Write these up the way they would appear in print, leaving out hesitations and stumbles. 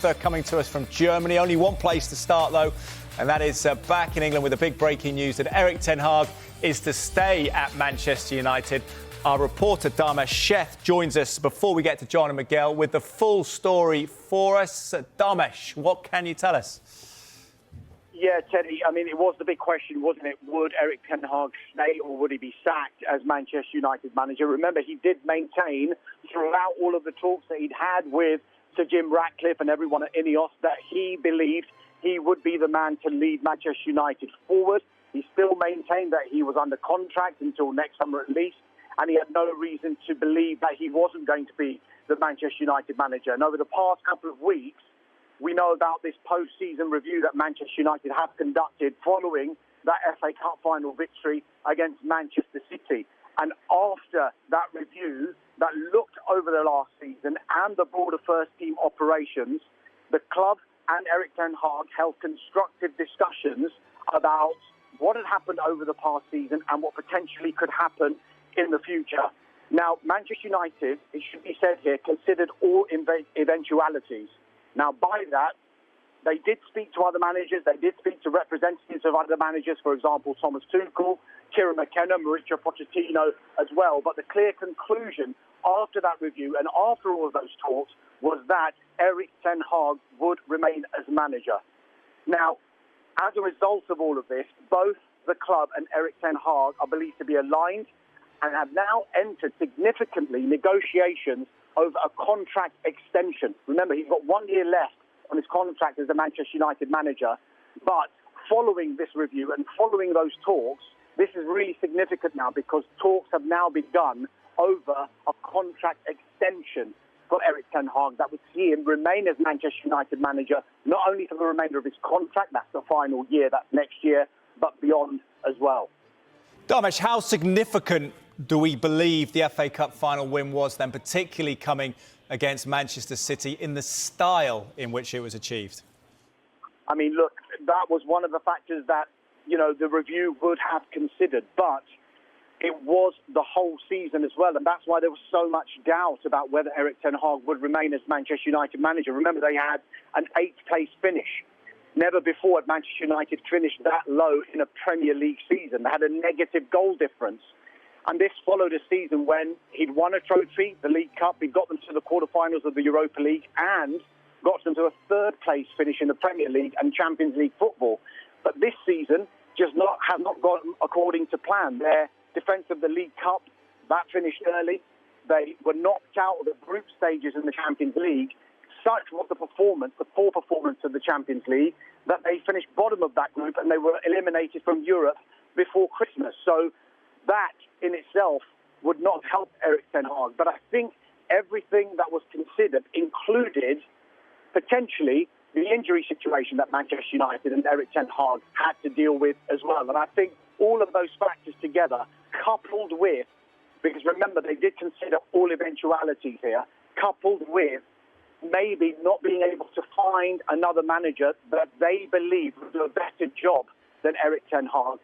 Coming to us from Germany. Only one place to start, though, and that is back in England with the big breaking news that Erik Ten Hag is to stay at Manchester United. Our reporter, Damesh Sheth, joins us before we get to John and Miguel with the full story for us. Damesh, what can you tell us? Yeah, Teddy, I mean, it was the big question, wasn't it? Would Erik Ten Hag stay or would he be sacked as Manchester United manager? Remember, he did maintain throughout all of the talks that he'd had with Sir Jim Ratcliffe and everyone at Ineos that he believed he would be the man to lead Manchester United forward. He still maintained that he was under contract until next summer at least, and he had no reason to believe that he wasn't going to be the Manchester United manager. And over the past couple of weeks, we know about this post-season review that Manchester United have conducted following that FA Cup final victory against Manchester City. And after that review that looked over the last season and the broader first-team operations, the club and Erik Ten Hag held constructive discussions about what had happened over the past season and what potentially could happen in the future. Now, Manchester United, it should be said here, considered all eventualities. Now, by that, they did speak to other managers. They did speak to representatives of other managers, for example, Thomas Tuchel, Kieran McKenna, Mauricio Pochettino as well. But the clear conclusion after that review and after all of those talks was that Erik Ten Hag would remain as manager. Now, as a result of all of this, both the club and Erik Ten Hag are believed to be aligned and have now entered significantly negotiations over a contract extension. Remember, he's got 1 year left on his contract as the Manchester United manager. But following this review and following those talks, this is really significant now because talks have now begun over a contract extension for Erik Ten Hag that would see him remain as Manchester United manager, not only for the remainder of his contract, that's the final year, that's next year, but beyond as well. Damesh, how significant do we believe the FA Cup final win was then, particularly coming against Manchester City in the style in which it was achieved? I mean, look, that was one of the factors that, the review would have considered, but it was the whole season as well, and that's why there was so much doubt about whether Erik Ten Hag would remain as Manchester United manager. Remember, they had an 8th place finish. Never before had Manchester United finished that low in a Premier League season. They had a negative goal difference. And this followed a season when he'd won a trophy, the League Cup, he'd got them to the quarterfinals of the Europa League and got them to a 3rd place finish in the Premier League and Champions League football. But this season has not gone according to plan. Their defence of the League Cup, that finished early. They were knocked out of the group stages in the Champions League. Such was the poor performance of the Champions League, that they finished bottom of that group and they were eliminated from Europe before Christmas. So that in itself would not help Erik Ten Hag. But I think everything that was considered included potentially the injury situation that Manchester United and Erik Ten Hag had to deal with as well. And I think all of those factors together, coupled with, because remember, they did consider all eventualities here, coupled with maybe not being able to find another manager that they believe would do a better job than Erik Ten Hag,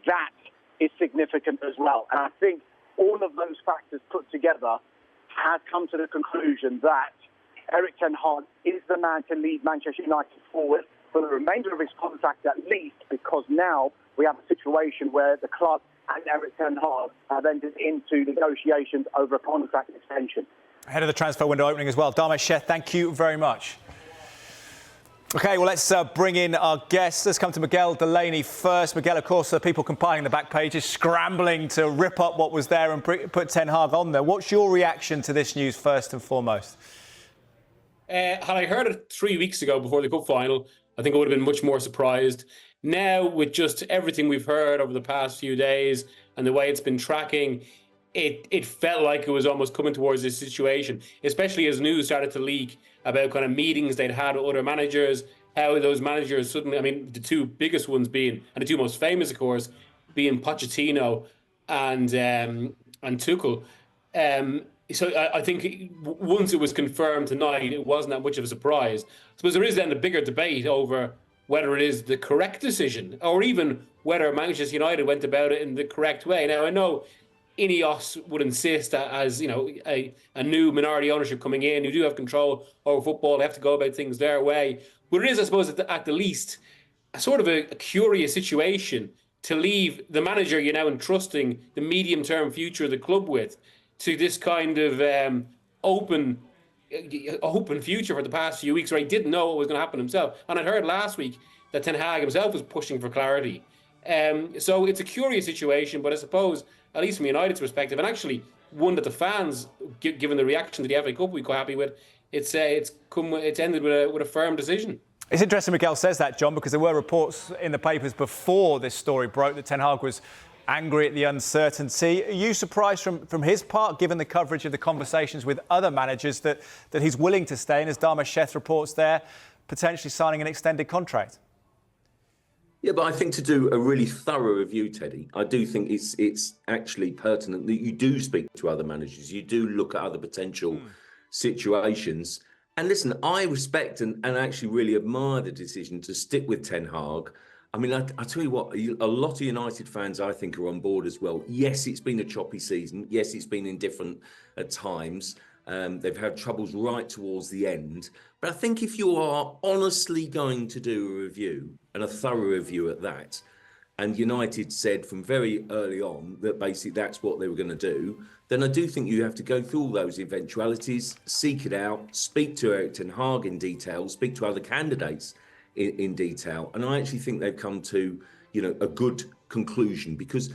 that is significant as well. And I think all of those factors put together has come to the conclusion that Erik Ten Hag is the man to lead Manchester United forward for the remainder of his contract at least, because now we have a situation where the club and Erik Ten Hag have entered into negotiations over a contract extension. Ahead of the transfer window opening as well. Damesh Sheth, thank you very much. OK, well, let's bring in our guests. Let's come to Miguel Delaney first. Miguel, of course, the people compiling the back pages, scrambling to rip up what was there and put Ten Hag on there. What's your reaction to this news first and foremost? Had I heard it 3 weeks ago before the cup final, I think I would have been much more surprised. Now, with just everything we've heard over the past few days and the way it's been tracking, it felt like it was almost coming towards this situation, especially as news started to leak about kind of meetings they'd had with other managers, how those managers suddenly, I mean, the two biggest ones being, and the two most famous, of course, being Pochettino and Tuchel. So I think once it was confirmed tonight, it wasn't that much of a surprise. I suppose there is then a bigger debate over whether it is the correct decision or even whether Manchester United went about it in the correct way. Now, I know Ineos would insist that as, a new minority ownership coming in, who do have control over football, they have to go about things their way. But it is, I suppose, at the least, a sort of a curious situation to leave the manager you're now entrusting the medium-term future of the club with to this kind of open future for the past few weeks, where he didn't know what was going to happen himself. And I'd heard last week that Ten Hag himself was pushing for clarity. So it's a curious situation, but I suppose, at least from United's perspective, and actually one that the fans, given the reaction to the FA Cup, we're quite happy with. It's ended with a firm decision. It's interesting Miguel says that, John, because there were reports in the papers before this story broke that Ten Hag was angry at the uncertainty. Are you surprised from his part, given the coverage of the conversations with other managers, that he's willing to stay, and as Dharma Sheth reports there, potentially signing an extended contract? Yeah, but I think to do a really thorough review, Teddy, I do think it's actually pertinent that you do speak to other managers. You do look at other potential situations. And listen, I respect and actually really admire the decision to stick with Ten Hag. I mean, I tell you what, a lot of United fans, I think, are on board as well. Yes, it's been a choppy season. Yes, it's been indifferent at times. They've had troubles right towards the end. But I think if you are honestly going to do a review, and a thorough review at that, and United said from very early on that basically that's what they were going to do, then I do think you have to go through all those eventualities, seek it out, speak to Erik Ten Hag in detail, speak to other candidates in detail. And I actually think they've come to, a good conclusion, because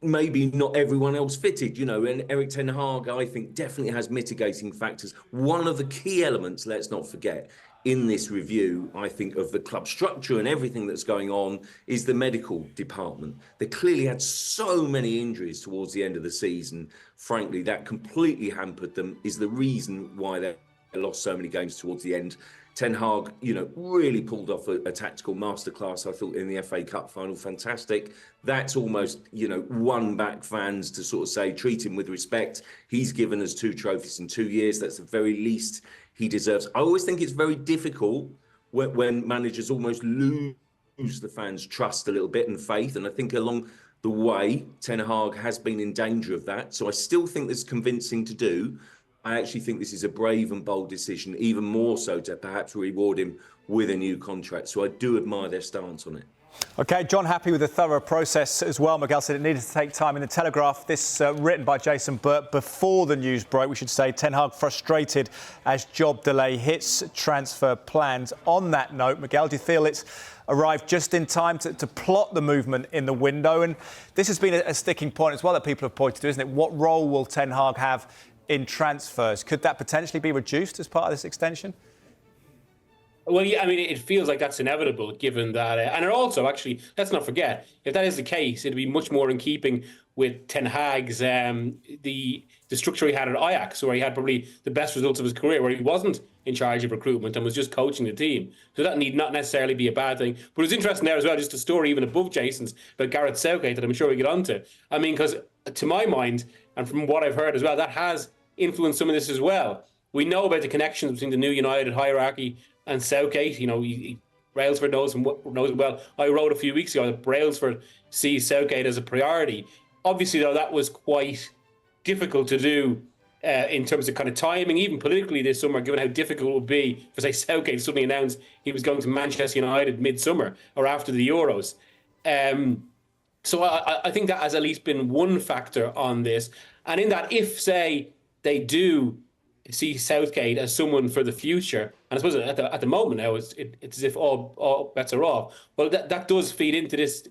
maybe not everyone else fitted, and Erik Ten Hag, I think, definitely has mitigating factors. One of the key elements, let's not forget, in this review, I think, of the club structure and everything that's going on is the medical department. They clearly had so many injuries towards the end of the season. Frankly, that completely hampered them, is the reason why they lost so many games towards the end. Ten Hag, really pulled off a tactical masterclass, I thought, in the FA Cup final. Fantastic. That's almost, won back fans to sort of say, treat him with respect. He's given us 2 trophies in 2 years. That's the very least he deserves. I always think it's very difficult when managers almost lose the fans' trust a little bit and faith. And I think along the way, Ten Hag has been in danger of that. So I still think there's convincing to do. I actually think this is a brave and bold decision, even more so to perhaps reward him with a new contract. So I do admire their stance on it. OK, John, happy with the thorough process as well. Miguel said it needed to take time. In the Telegraph, this written by Jason Burt before the news broke, we should say, Ten Hag frustrated as job delay hits transfer plans. On that note, Miguel, do you feel it's arrived just in time to plot the movement in the window? And this has been a sticking point as well that people have pointed to, isn't it? What role will Ten Hag have in transfers? Could that potentially be reduced as part of this extension? Well, yeah, I mean, it feels like that's inevitable, given that, and it also, actually, let's not forget, if that is the case, it'd be much more in keeping with Ten Hag's the structure he had at Ajax, where he had probably the best results of his career, where he wasn't in charge of recruitment and was just coaching the team. So that need not necessarily be a bad thing. But it's interesting there as well, just a story even above Jason's about Gareth Southgate that I'm sure we get onto. I mean, because to my mind, and from what I've heard as well, that has influenced some of this as well. We know about the connections between the new United hierarchy and Southgate. Brailsford knows him well. I wrote a few weeks ago that Brailsford sees Southgate as a priority. Obviously, though, that was quite difficult to do in terms of kind of timing, even politically this summer, given how difficult it would be for, say, Southgate suddenly announced he was going to Manchester United mid-summer or after the Euros. So I think that has at least been one factor on this. And in that, if, say, they do see Southgate as someone for the future, and I suppose at the moment now it's as if all bets are off. Well, that does feed into this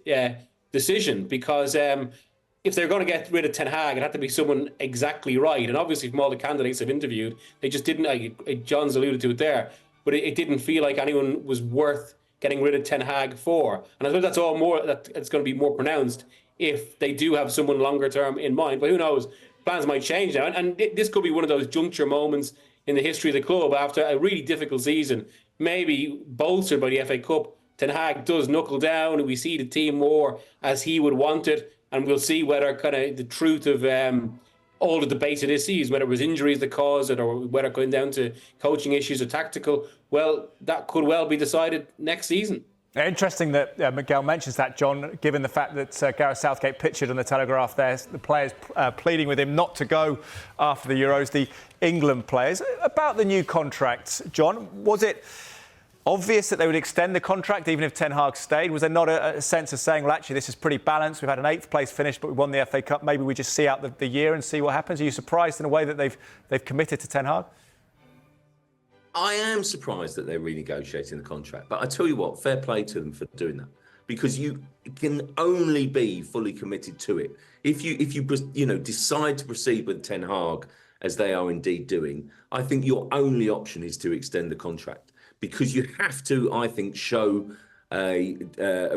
decision, because if they're going to get rid of Ten Hag, it had to be someone exactly right. And obviously, from all the candidates I've interviewed, they just didn't. John's alluded to it there, but it didn't feel like anyone was worth getting rid of Ten Hag for. And I suppose that's all more. That it's going to be more pronounced if they do have someone longer term in mind. But who knows? Plans might change now, and this could be one of those juncture moments in the history of the club after a really difficult season, maybe bolstered by the FA Cup. Ten Hag does knuckle down, and we see the team more as he would want it, and we'll see whether kind of the truth of all the debates of this season, whether it was injuries that caused it, or whether it going down to coaching issues or tactical. Well, that could well be decided next season. Interesting that Miguel mentions that, John, given the fact that Gareth Southgate pictured on the Telegraph there, the players pleading with him not to go after the Euros, the England players. About the new contract, John, was it obvious that they would extend the contract even if Ten Hag stayed? Was there not a sense of saying, well, actually, this is pretty balanced. We've had an 8th place finish, but we won the FA Cup. Maybe we just see out the year and see what happens. Are you surprised in a way that they've committed to Ten Hag? I am surprised that they're renegotiating the contract, but I tell you what, fair play to them for doing that, because you can only be fully committed to it if you decide to proceed with Ten Hag as they are indeed doing. I think your only option is to extend the contract, because you have to, I think, show a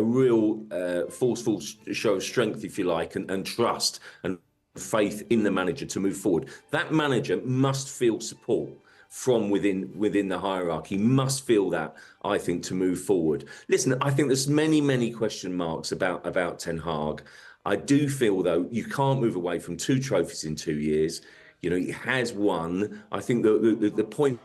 real forceful show of strength, if you like, and trust and faith in the manager to move forward. That manager must feel support from within the hierarchy, must feel that, I think, to move forward. Listen, I think there's many question marks about Ten Hag. I do feel, though, you can't move away from 2 trophies in 2 years. You know, he has won. I think the point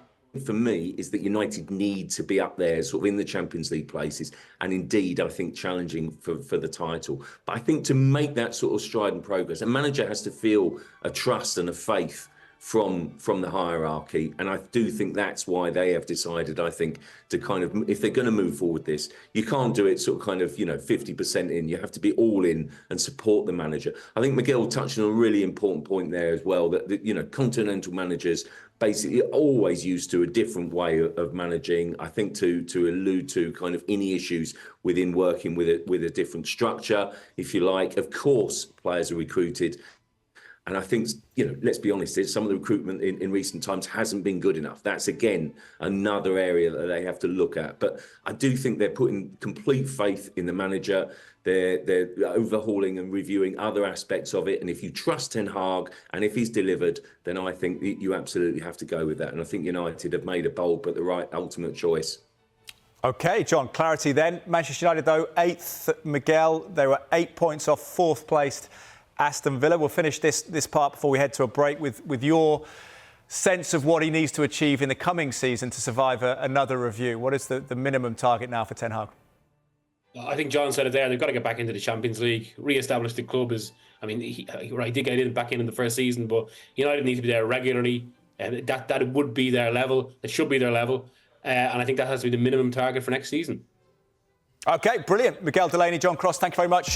for me is that United need to be up there, sort of in the Champions League places, and indeed, I think, challenging for the title. But I think to make that sort of stride and progress, a manager has to feel a trust and a faith from the hierarchy, and I do think that's why they have decided, I think, to kind of, if they're going to move forward this, you can't do it sort of kind of 50% in. You have to be all in and support the manager. I think Miguel touched on a really important point there as well, that continental managers basically always used to a different way of managing. I think to allude to kind of any issues within working with a different structure, if you like. Of course, players are recruited. And I think, let's be honest, some of the recruitment in recent times hasn't been good enough. That's, again, another area that they have to look at. But I do think they're putting complete faith in the manager. They're overhauling and reviewing other aspects of it. And if you trust Ten Hag and if he's delivered, then I think you absolutely have to go with that. And I think United have made a bold but the right ultimate choice. OK, John, clarity then. Manchester United, though, 8th. Miguel, they were 8 points off 4th placed Aston Villa. We'll finish this part before we head to a break with your sense of what he needs to achieve in the coming season to survive another review. What is the minimum target now for Ten Hag? I think John said it there. They've got to get back into the Champions League, re-establish the club. He did get back in the first season, but United need to be there regularly. That would be their level. It should be their level. And I think that has to be the minimum target for next season. OK, brilliant. Miguel, Delaney, John Cross, thank you very much.